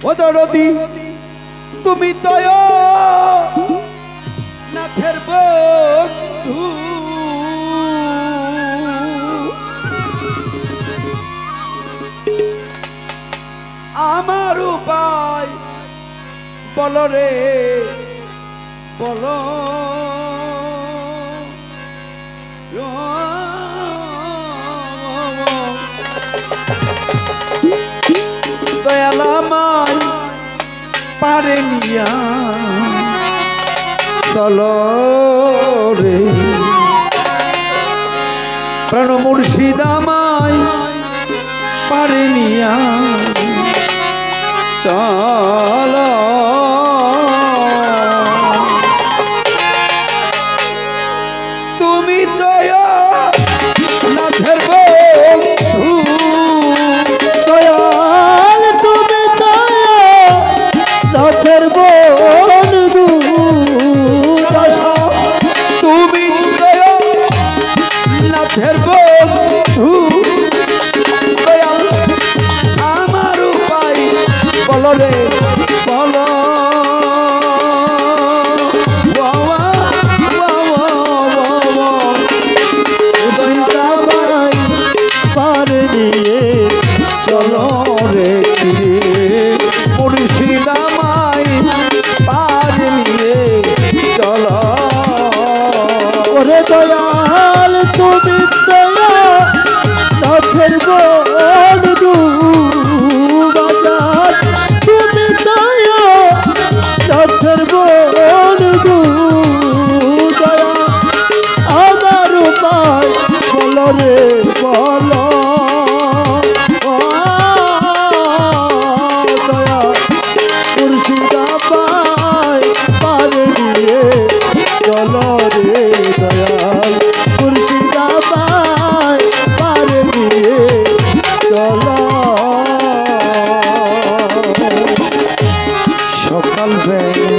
ও দরদি তুমি তো নাথের বন্ধু, আমার উপায় বলো রে বলো। দয়াল আমায় পারে নিয়া চলো রে, প্রাণ মুর্শিদ আমায় পারে নিয়া চলো। তুমি তো নাথের বন্ধু, দয়াল তুমি তো নাথের বন্ধু, তুমি তো নাথের বন্ধু। দয়াল আমার উপায় বলো রে বলো। পার নিয়ে চলো রে মুর্শিদ আমায় পার নিয়ে চলো। ওরে দয়াল তুমি দয়া নাথের বন্ধু, বাজার তুমি দয়া নাথের বন্ধু। দয়া আমার উপায় বলো রে বলো। দয়া মুর্শিদা পায় পারে নিয়ে চলো রে, দয়াল মুর্শিদা পায় পারে নিয়ে চলো। সকাল বেলা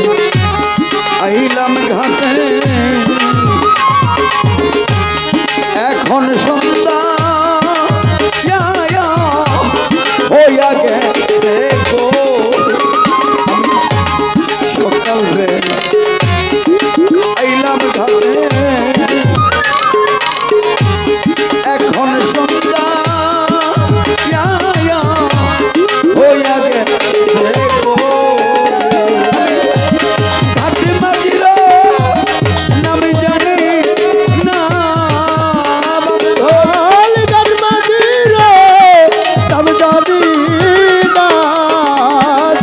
আইলাম ঘাটে, এখন সন্ধ্যা হইয়া গেছে গো। সকাল বেলা আইলাম ঘাটে, এখন সন্ধ্যা হইয়া গেছে গো। ঘাটে মাঝির নাম জানি না, দয়াল গান মাঝির নাম জানি না।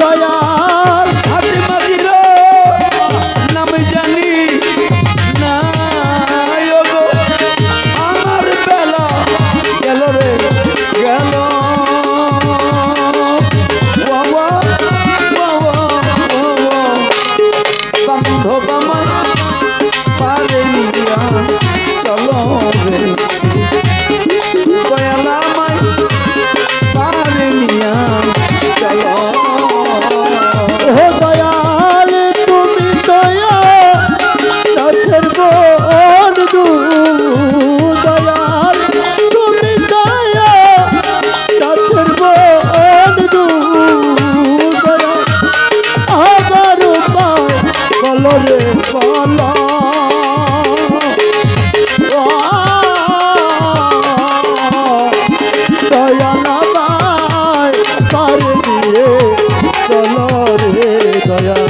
দয়াল ঘাটে মাঝির নাম জানি না গো। আমার বেলা গেল রে গেল। বান্ধব আমার পারে নিয়া চলো রে, দয়াল আমায় পারে নিয়া চলো। ও দয়াল তুমি দয়া নাথের বন্ধু, দয়াল তুমি দয়া নাথের বন্ধু। দয়া আমার উপায় বলো রে বলো। দয়াল আমায় পারে নিয়ে চলো রে, দয়াল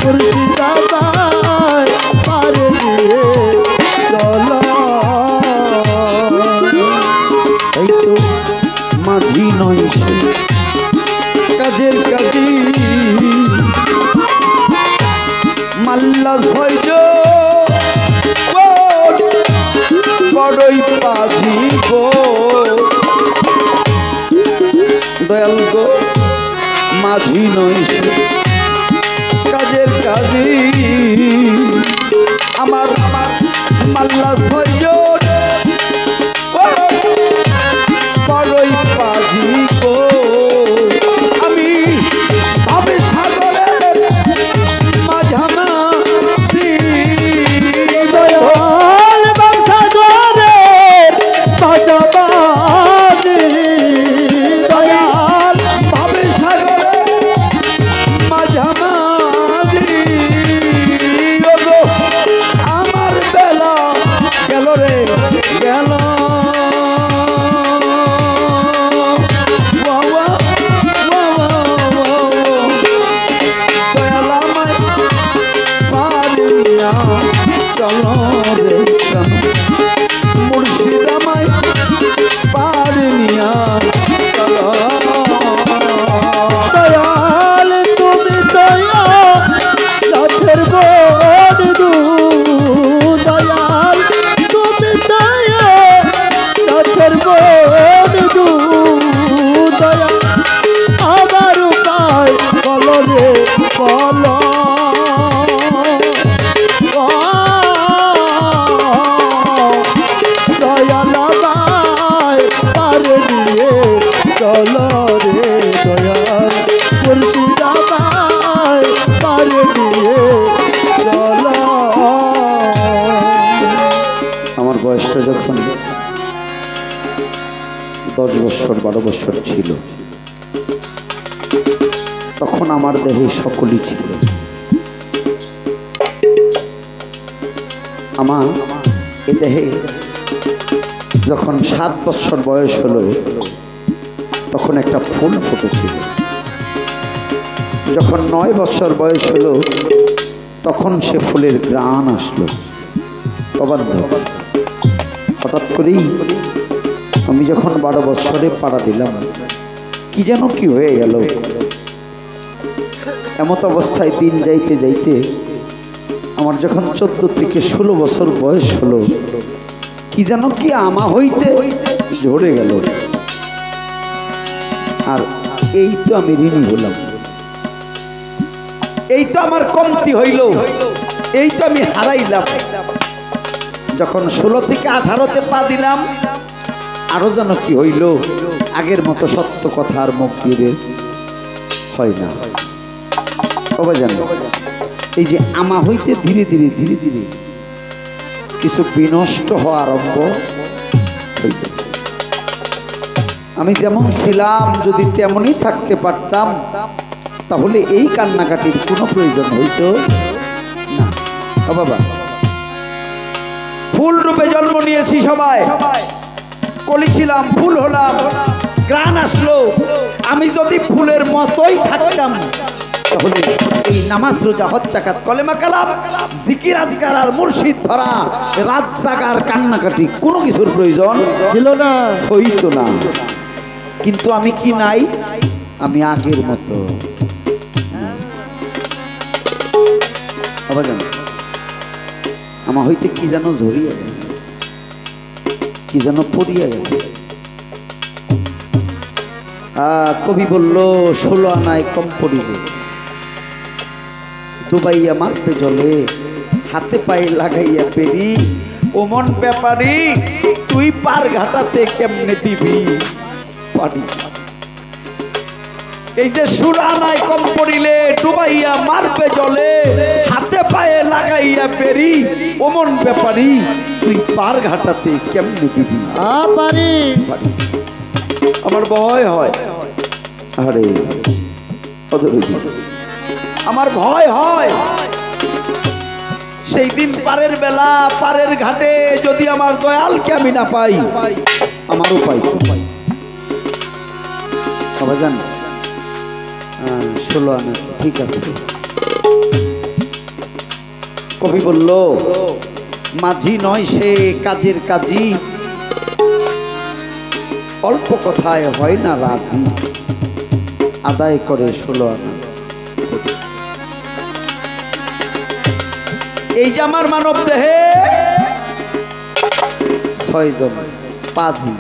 মুর্শিদা আমায় পারে নিয়ে চলো। এই তো মাঝি নয় সে কাজের কাজী, মাল্লা ছয়জ বড়ই পাজি গো। দয়াল গো মাঝি নয় সে কাজের কাজী, আমার মাল্লা ছয়জ বড়ই পাজি গো। আমি ভাবে সাগরের মাঝামাঝি, দয়াল বাংশাগরের মাঝামাঝি। চলো রে প্রাণ মুর্শিদ আমায় পার নিয়া চলো দয়াল তুমি দয়া নাথের বন্ধু দয়াল তুমি দয়া নাথের বন্ধু দয়া আমার উপায় বলো রে বলো দয়াল আমায় পার দিয়ে চলো রে দয়াল মুর্শিদ আমায় পার দিয়ে চলো আমার বয়সটা যখন 10 বছর 12 বছর ছিল তখন আমার দেহে সকলই ছিল। আমার এ দেহে যখন 7 বছর বয়স হলো তখন একটা ফুল ফুটেছিল। যখন 9 বছর বয়স হলো তখন সে ফুলের ঘ্রাণ আসলো অবাধ্য। হঠাৎ করেই আমি যখন 12 বছরে পাড়া দিলাম কি যেন কি হয়ে গেল। এমত অবস্থায় দিন যাইতে যাইতে আমার যখন 14 থেকে 16 বছর বয়স হলো কি যেন কি আমা হইতে ঝরে গেল। আর এই তো আমি ঋণী হলাম, এই তো আমার কমতি হইল, এই তো আমি হারাইলাম। যখন 16 থেকে 18তে পা দিলাম আরো যেন কি হইল, আগের মতো সত্য কথা আর মুখ দিয়ে হয় না। সবাই জানো এই যে আমা হইতে ধীরে ধীরে ধীরে ধীরে কিছু বিনষ্ট হওয়া আরম্ভ হইল। আমি যেমন ছিলাম যদি তেমনই থাকতে পারতাম তাহলে এই কান্নাকাটির কোনো প্রয়োজন হইতো না। ও বাবা, ফুল রূপে জন্ম নিয়েছি সবাই, কলি ছিলাম, ফুল হলাম, গ্রাণ আসলো। আমি যদি ফুলের মতোই থাকতাম তাহলে এই নামাজ রোজা হজ যাকাত কলেমা কালাম জিকির আজকার আর মুর্শিদ ধরা রাত জাগার কান্নাকাটি কোনো কিছুর প্রয়োজন ছিল না, হইতো না। কিন্তু আমি কি নাই, আমি আগের মতো আবার জানো আমার হইতে কি যেন ঝরিয়ে গেছে, কি যেন পড়িয়া গেছে। কবি বলল 16 আনায় কম পড়িবে, ডুবাইয়া মারবে জলে, হাতে পায়ে লাগাইয়া পেরি, ওমন ব্যাপারি তুই পার ঘাটাতে কেমনে দিবি পারি। এই যে 16 আনায় কম পড়িলে ডুবাইয়া মারবে জলে, হাতে পায়ে লাগাইয়া পেরি, ওমন ব্যাপারি তুই পার ঘাটাতে কেমনে দিবি পারি। আমার ভয় হয়, আরে আমার ভয় হয় সেই দিন পারের বেলা পারের ঘাটে যদি আমার দয়ালকে আমি না পাই, আমার উপায় সবাই জান 16 আনা ঠিক আছে। কবি বলল মাঝি নয় সে কাজের কাজী, অল্প কথায় হয় না রাজি, আদায় করে 16 আনা। এই যে আমার মানব দেহে 6 জন পাজি,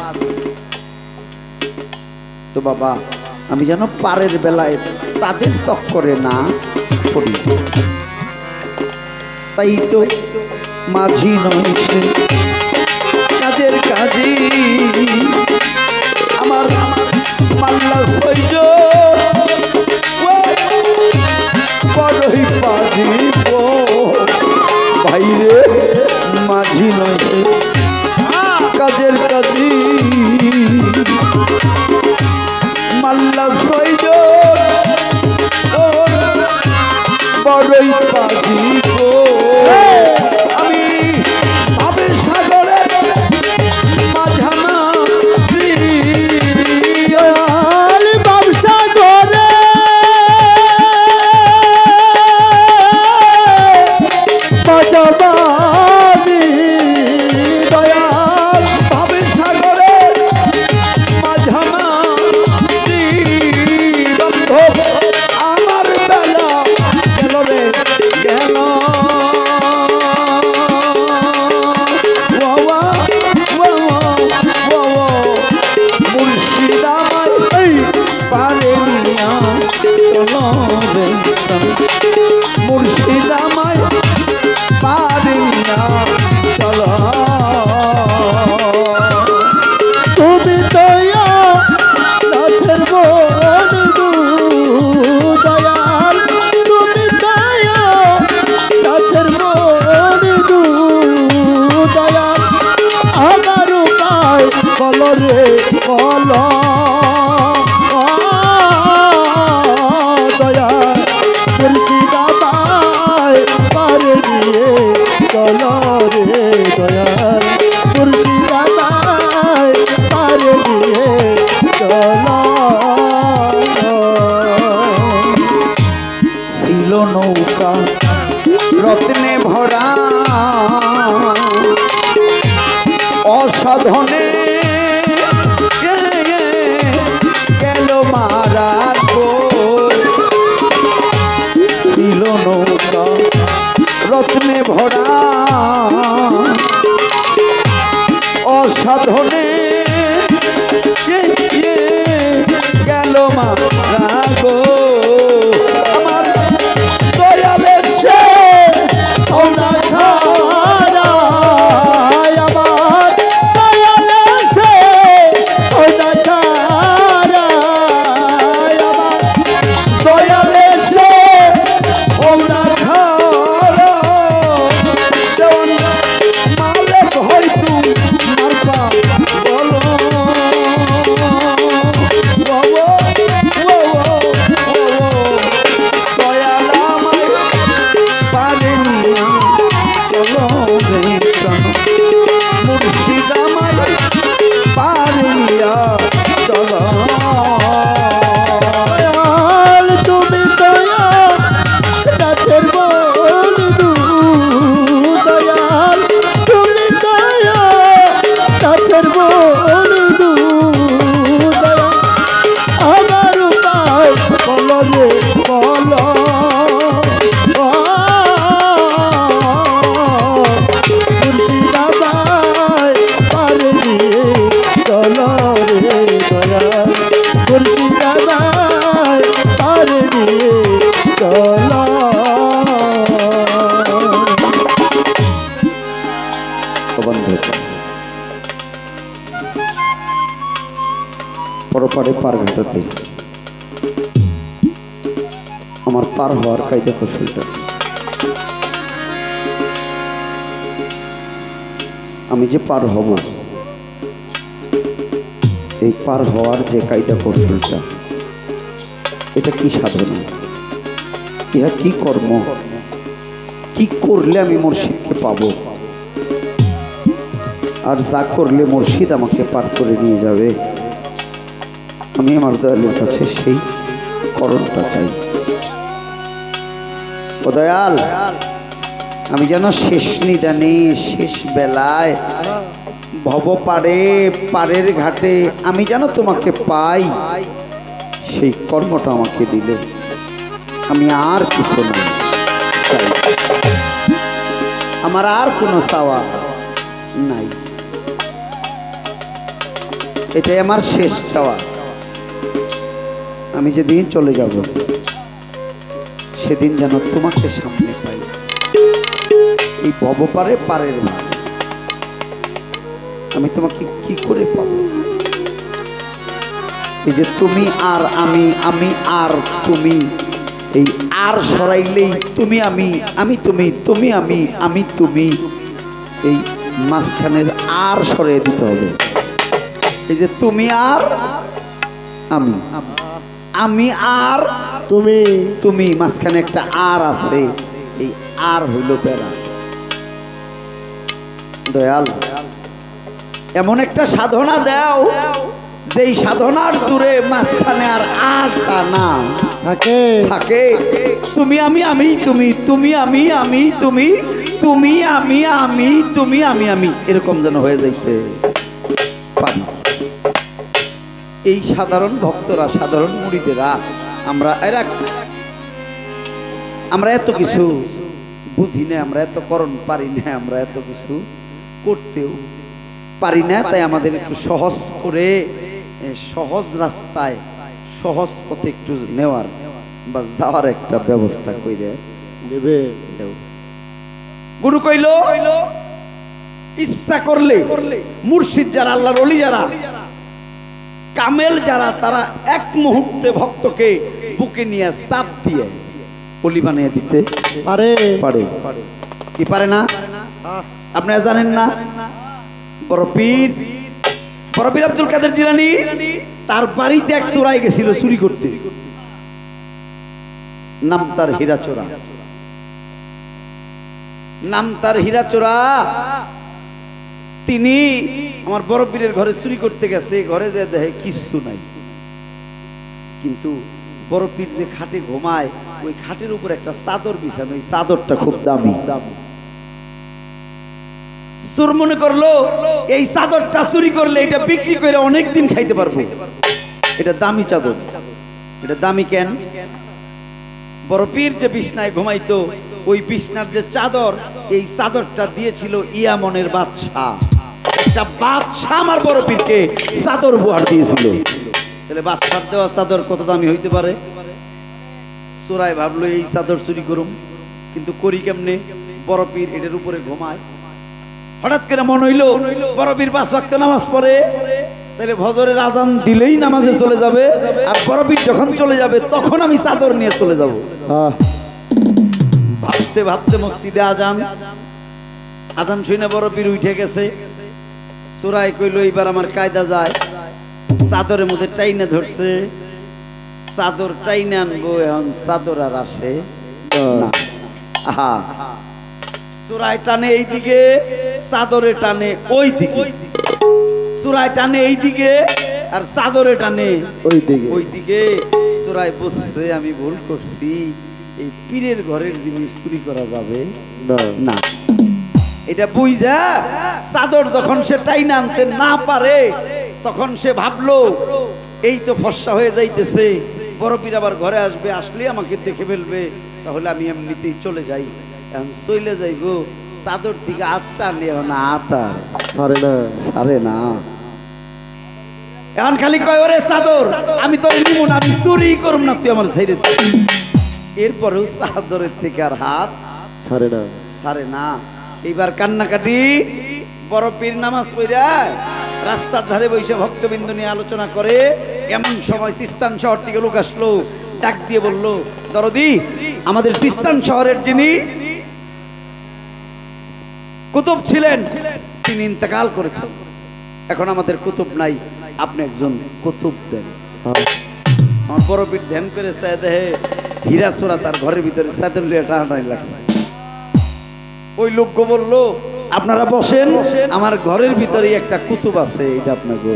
তো বাবা আমি যেন পারের বেলায় তাদের চক্করে না পড়ি। তাই তো মাঝি নয় সে কাজের কাজী, আমার মাল্লা 6 জন বড়ই পাজি বাইরে, মাঝি নয় সে কাজের কাজী, মাল্লা 6 জন বড়ই পাজি আমি ভাবে সাগরে মাঝামাঝি, ব্যবসা করে মাঝামাঝি মুর্শিদামায় পারে নিয়া চলো তুমি দয়া নাথের বন্ধু দয়াল তুমি দয়া নাথের বন্ধু দয়াল আমার উপায় বলো রে বলো দয়াল মুর্শিদাবাদ পারে দিয়ে চলো রে দয়াল মুর্শিদাবাদ পারে দিয়ে চলো ছিল নৌকা রত্নে ভরা অসাধনে গেল মারা গো ছিল নৌকা রত্নে ভরা অসাধনে গেল মারা গো আমার দয়ালের সে ওনা খারায় আমার দয়ালে সে ওনা খারায় আমার দয়ালের সে ওনা খারা যেমন মালিক হয়তো মারপা বলো দয়াল আমায় পারেনি চলো মুর্শিদামায় পারিয়া চলো দয়াল তুমি দয়া নাথের বন্ধু দয়াল তুমি দয়া নাথের বন্ধু দয়াল আমার উপায় বলো রে বলো মুর্শিদাবাদ পারে দিয়ে চলো রে দয়াল মুর্শিদাবাদ পারে দিয়ে চলো বন্ধু পরপারে পার ঘটাতে আমার পার হওয়ার কায়দা কৌশলটা আমি যে পার হব এই পার হওয়ার যে কায়দা কৌশলটা এটা কি সাধনা ইহা কি কর্ম কি করলে আমি মুর্শিদকে পাবো আর যা করলে মুর্শিদ আমাকে পার করে নিয়ে যাবে আমি আমার দয়ালের কাছে সেই করণটা চাই ও দয়াল আমি যেন শেষ নিদানে শেষ বেলায় ভব পারে পারের ঘাটে আমি যেন তোমাকে পাই সেই কর্মটা আমাকে দিলে আমি আর কিছু না চাই আমার আর কোনো চাওয়া নাই এটাই আমার শেষ চাওয়া আমি যেদিন চলে যাব সেদিন যেন তোমাকে সামনে পাই এই ভবপারে পারের ভাগ আমি তোমাকে কি করে পাবো এই যে তুমি আর আমি আমি আর তুমি এই আর সরাইলেই তুমি আমি আমি তুমি তুমি আমি আমি তুমি এই মাঝখানে আর সরিয়ে দিতে হবে এই যে তুমি আর আমি আমি আর তুমি তুমি মাঝখানে একটা আর আছে এই আর হইল প্যারা দয়াল এমন একটা সাধনা দাও যেই সাধনার জুড়ে মাঝখানে আর আরটা না থাকে থাকে তুমি আমি আমি তুমি তুমি আমি আমি তুমি তুমি আমি আমি তুমি আমি আমি এরকম যেন হয়ে যাইতে পারি এই সাধারণ ভক্তরা সাধারণ মুরিদেরা আমরা এত কিছু বুঝি না আমরা এত করণ পারি না আমরা এত কিছু করতেও পারি না তাই আমাদের একটু সহজ করে সহজ রাস্তায় সহজ পথে একটু নেওয়ার বা যাওয়ার একটা ব্যবস্থা করে দেবে গুরু কইল ইচ্ছা করলে মুর্শিদ যারা আল্লাহর ওলি যারা কামেল যারা তারা এক মুহূর্তে ভক্তকে বুকে নিয়ে চাপ দিয়ে ওলি বানিয়ে দিতে পারে পারে কি পারে না আপনারা জানেন না বড় পীর আব্দুল কাদের জিলানী তার বাড়িতে এক চোরাই গেছিল চুরি করতে নাম তার হীরাচোরা তিনি আমার বড় পীরের ঘরে চুরি করতে গেছে ঘরে যে দেখে কিচ্ছু নাই কিন্তু বড় পীর যে খাটে ঘুমায় ওই খাটের উপর একটা চাদর বিছানো ওই চাদরটা খুব দামি চোর মনে করলো এই চাদরটা চুরি করলে এটা বিক্রি করে অনেকদিন খাইতে পারবো এটা দামি চাদর এটা দামি কেন বড় পীর যে বিছনায় ঘুমাইতো ওই বিছনার যে চাদর এই চাদরটা দিয়েছিল ইয়ামনের বাদশাহ একটা বাদশাহ আমার বড় পীরকে চাদর উপহার দিয়েছিল তাহলে বাদশার দেওয়া চাদর কত দামি হইতে পারে চোরাই ভাবলো এই চাদর চুরি করুম কিন্তু করি কেমনে বড় পীর এটার উপরে ঘুমায় হঠাৎ করে মন হইলো বড় পীর 5 ওয়াক্ত নামাজ পড়ে তাহলে ফজরের আজান দিলেই নামাজে চলে যাবে আর বড় পীর যখন চলে যাবে তখন আমি চাদর নিয়ে চলে যাব ভাবতে ভাবতে মসজিদে আজান শুনে বড় পীর উঠে গেছে চোরাই কইলো এবার আমার কায়দা যায় চাদরের মধ্যে টাইনে ধরছে চাদর টাইনে আনবো এখন চাদর আর আসে না আহা চোরাই টানে এইদিকে চাদরে টানে ওই দিকে চোরাই টানে এইদিকে আর চাদরে টানে ওই দিকে চোরাই বসছে আমি ভুল করছি এই পীরের ঘরের জিনিস চুরি করা যাবে না এটা বুঝা চাদর যখন সে টাইনে আনতে না পারে তখন সে ভাবলো এই তো ফর্সা হয়ে যাইতেছে বড় পীর আবার ঘরে আসবে আসলে আমাকে দেখে ফেলবে তাহলে আমি এমনিতেই চলে যাই এখন চলে যাইব চাদর থেকে আচ্ছা নিয়ে না আতা সারে না এখন খালি কয় ওরে চাদর আমি তো নিব না আমি চুরি করব না তুই আমার ছেড়ে দে এরপরেও চাদরের থেকে আর হাত সারে না এইবার কান্নাকাটি বড় পীর নামাজ পড়া রাস্তার ধারে বসে ভক্তবৃন্দ নিয়ে আলোচনা করে এমন সময় সিস্তান শহর থেকে লোক আসলো ডাক দিয়ে বলল দরদি আমাদের সিস্তান শহরের যিনি কুতুব ছিলেন তিনি ইন্তেকাল করেছেন এখন আমাদের কুতুব নাই আপনি একজন কুতুব দেন আমার বড় পীর ধ্যান করে চায় দেখে হীরাচোরা তার ঘরের ভিতরে চাদর লিয়ে টানাটানি লাগছে ওই লোক বললো আপনারা বসেন আমার ঘরের ভিতরে একটা কুতুব আছে এটা আপনাকে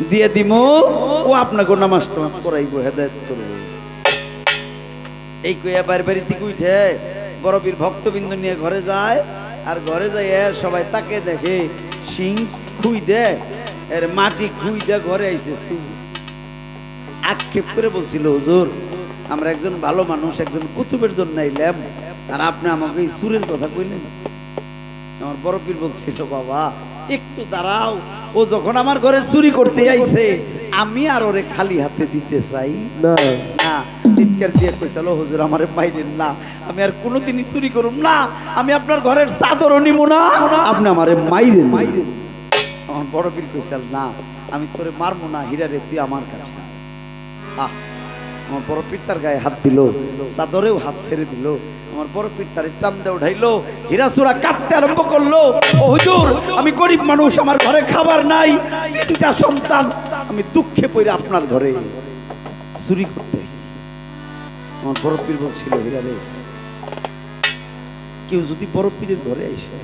দিয়ে দিমু ও আপনাকে নামাজ টামাজ পড়াইবো হেদায়েত করবো এই কইয়া বাড়ি থেকে উঠে বড় পীর ভক্তবৃন্দ নিয়ে ঘরে যায় আর ঘরে যাই সবাই তাকে দেখে শিং খুই দে এর মাটি খুই দে ঘরে আইছে আক্ষেপ করে বলছিল হুজুর আমরা একজন ভালো মানুষ একজন কুতুবের জন্য আইলাম আর আপনি আমাকে এই সুরের কথা কইলেন আমার বড় পীর বলছিল বাবা একটু দাঁড়াও ও যখন আমার ঘরে চুরি করতে আইছে আমি আর ওরে খালি হাতে দিতে চাই না চিৎকার দিয়ে কইছিল হুজুর আমারে মাইরেন না আমি আর কোনোদিনই চুরি করুম না আমি আপনার ঘরের চাদরও নিব না আপনি আমারে মাইরেন আমার বড় পীর কইছিল না আমি তোরে মারবো না হীরা রে তুই আমার কাছে আমার বড় পীর তার গায়ে হাত দিল চাদরেও হাত ছেড়ে দিল আমার বড় পীর তার টান দিয়ে উঠাইলো হীরাচোরা কাঁদতে আরম্ভ করলো ও হুজুর আমি গরিব মানুষ আমার ঘরে খাবার নাই 3টা সন্তান আমি দুঃখে পড়ে আপনার ঘরে চুরি করতে আসছি আমার বড় পীর বলছিল হীরা রে কেউ যদি বড় পীরের ঘরে আইসে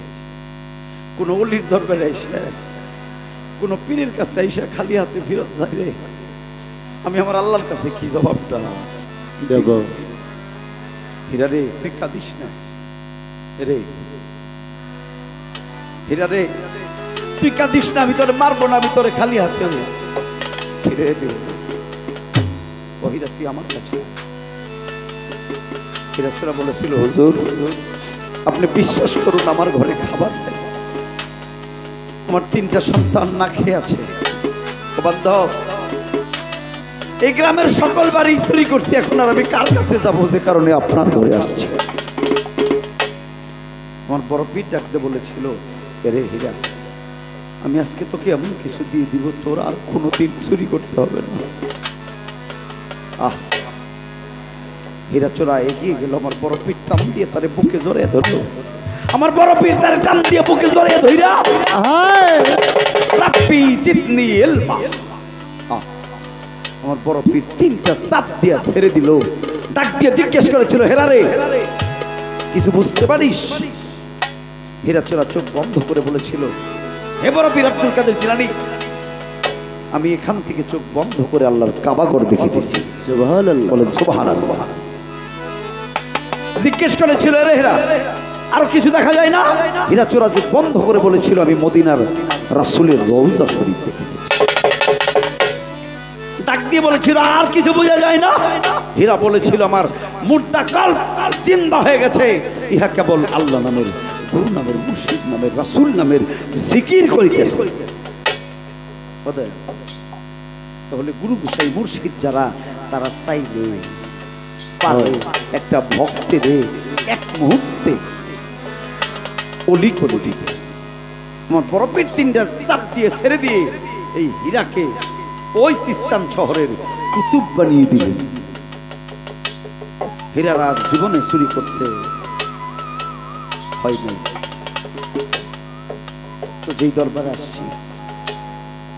কোন অলির দরবারে আইসে কোন পীরের কাছে আইসে খালি হাতে ফেরত যায় রে আমি আমার আল্লাহর কাছে কি জবাবটা দেব হীরা রে তুই কাঁদিস না রে হীরা রে তুই কাঁদিস না আমি তোরে মারবো না আমি তোরে খালি হাতে ফিরে দেব ও হীরা তুই আমার কাছে হীরাচোরা বলেছিল হুজুর আপনি বিশ্বাস করুন আমার ঘরে খাবার নেই আমার 3টা সন্তান না খেয়ে আছে ও বান্ধব এই গ্রামের সকল বাড়ি চুরি করছি এখন আর আমি কার কাছে যাবো যে কারণে আপনার ঘরে আসছি আমার বড় পীর ডাকতে বলেছিল, এরে হীরা, আমি আজকে তোকে এমন কিছু দিয়ে দিব তোর আর কোনোদিন চুরি করতে হবে না। আহ, হীরা চোরা এগিয়ে গেল, আমার বড় পীর টান দিয়ে তারে বুকে জড়িয়ে ধরলো। আমার বড় পীর তারে টান দিয়ে বুকে জড়িয়ে ধইরা রাব্বি জিদনি ইলমা, আমার বড় পীর তিনটা চাপ দিয়া ছেড়ে দিল। ডাক দিয়ে জিজ্ঞেস করেছিল, হেরা রে, কিছু বুঝতে পারিস? হীরা চোরা চোখ বন্ধ করে বলেছিল, হে বড় পীর আব্দুল কাদের জিলানী, আমি এখান থেকে চোখ বন্ধ করে আল্লাহর কাবাগর দেখে দিছি। সুবহানাল্লাহ, বলেন সুবহানাল্লাহ। জিজ্ঞেস করেছিল, রে হেরা, আরো কিছু দেখা যায় না? হীরা চোরা চোখ বন্ধ করে বলেছিল, আমি মদিনার রাসূলের রওজা শরীফ দেখে দিছি। ডাক দিয়ে বলেছিল, আর কিছু বোঝা যায় না? হীরা বলেছিল, আমার মুর্দা কলব জিন্দা হয়ে গেছে, ইহা কেবল আল্লাহ নামের, গুরু নামের, মুর্শিদ নামের, রাসূল নামের জিকির করিতেছে। তাহলে গুরু গোসাই মুর্শিদ যারা, তারা চাইলে পারে একটা ভক্তের এক মুহূর্তে অলি করে দিতে। আমার বড় পীর তিনটা চাপ দিয়ে ছেড়ে দিয়ে এই হীরাকে ওই সিস্তান শহরের কুতুব বানিয়ে দিলেন। হীরার আর জীবনে চুরি করতে হয় নাই। তো যেই দরবারে আসছি,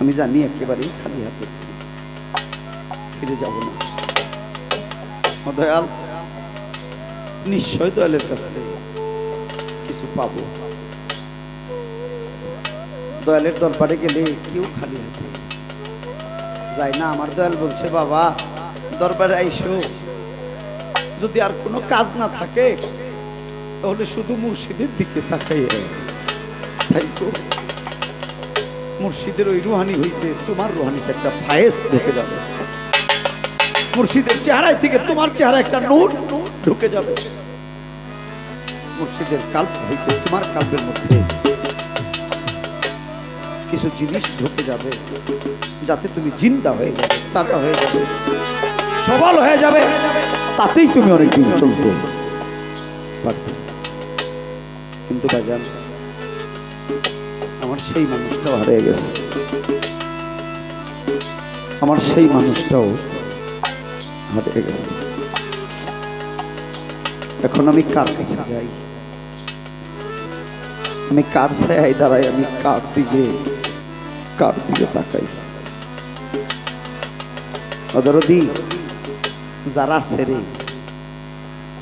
আমি জানি একেবারেই খালি হাতে ফিরে যাব না। দয়াল, নিশ্চয় দয়ালের কাছে কিছু পাবো। দয়ালের দরবারে গেলে কেউ খালি হাতে যায় না। আমার দয়াল বলছে, বাবা দরবারে আইসো, যদি আর কোনো কাজ না থাকে তাহলে শুধু মুর্শিদের দিকে তাকাই। তাই তো মুর্শিদের ওই রুহানি হইতে তোমার রুহানিতে একটা ফায়েজ ঢুকে যাবে, মুর্শিদের চেহারায় থেকে তোমার চেহারা একটা নূর ঢুকে যাবে, মুর্শিদের কাল্প হইতে তোমার কাল্পের মধ্যে কিছু জিনিস ঢুকে যাবে, যাতে তুমি জিন্দা হয়ে যাবে, তাজা হয়ে যাবে, সবল হয়ে যাবে, তাতেই তুমি অনেকদিন চলতে পারবে। কিন্তু ভাইজান, আমার সেই মানুষটাও হারিয়ে গেছে, আমার সেই মানুষটাও হারিয়ে গেছে। এখন আমি কার কাছে যাই? আমি কার ছায়ায় দাঁড়াই? আমি কার দিকে তাকাই? অদরদি যারা ছেড়ে,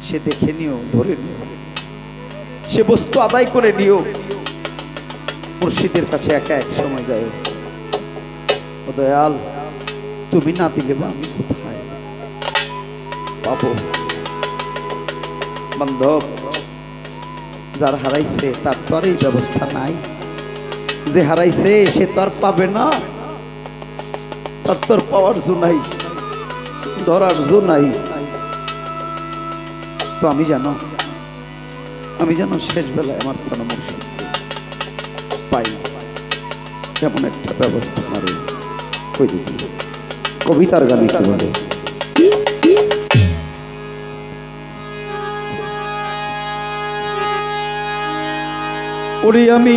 সে দেখে নিও, ধরে নিও, সে বস্তু আদায় করে নিও, মুর্শিদের কাছে একা এক সময় যায়। ও দয়াল, তুমি না দিলে বা আমি কোথায় পাবো? বান্ধব, যার হারাইছে তার তো আর এই ব্যবস্থা নাই। যে হারাইছে সে তো আর পাবে না, তার তোর পাওয়ার জো নাই, ধরার জো নাই। তো আমি জানো শেষ বেলায় আমার কোনো মুর্শিদ পাই, এমন একটা ব্যবস্থা মারে করে দিই। কবিতার গানে কি বলে, ওরে আমি